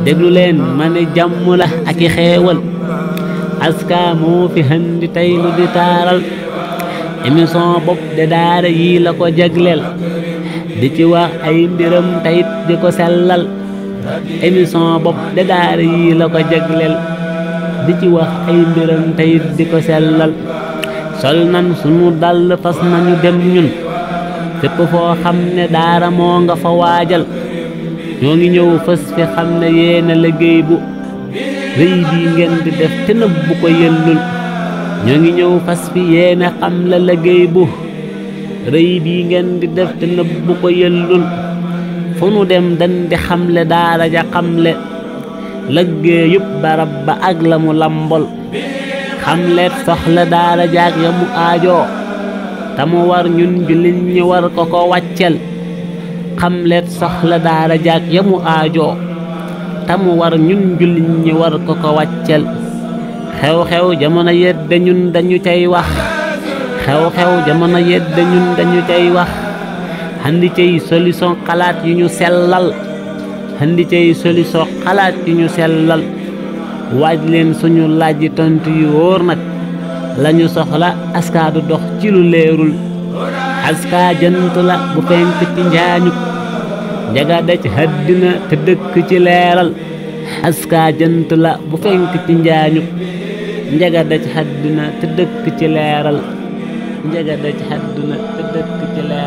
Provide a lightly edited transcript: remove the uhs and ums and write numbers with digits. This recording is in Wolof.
déglu leen ma ne jàmm la ak i xeewal aska moo fi handi tey lu di taaral émission bopp de daara yii la ko jagleel di ci wax ay mbiram tayit di ko sellal émission bopp de daara yii la ko jagleel di ci wax ay mbiram tayit di ko sellal sol nan sunu dàll fas nañu dem ñun fépp foo xam ne daara moo nga fa waajal ñoo ngi ñëw fas fi xam ne yéena liggéey bu rëy bii ngeen di def te nëbbu ko yellul ñoo ngi ñëw fas fi yéena xam la liggéey bu rëy bii ngeen di def te nëbbu ko yellul fu nu dem dañ di xamle daara ja xamle liggéey yëpp barab ba ak la mu lambol xamleet soxla daara jaag ya mu aajoo te mu war ñun jullit ñi war ko ko wàccel xamleet soxla daara jaag ya mu aajoo te mu war ñun jullit ñi war ko ko wàccel xew-xew jamono yedde ñun dañu cay wax xew-xew jamono yedde ñun dañu cay wax andi cay solution xalaat yu ñu sellal andi cay solution xalaat yu ñu sellal waaj leen suñu laaj yi tontu yu wóor nag lañu soxla aska du dox ci lu leerul aska jant la bu fenk ci njaañu njaga daj haddina te dëkk ci leeral aska jant la bu fenk ci njaañu njaga daj haddina te dëkk ci leeral njaga daj haddina te dëkk ci leeral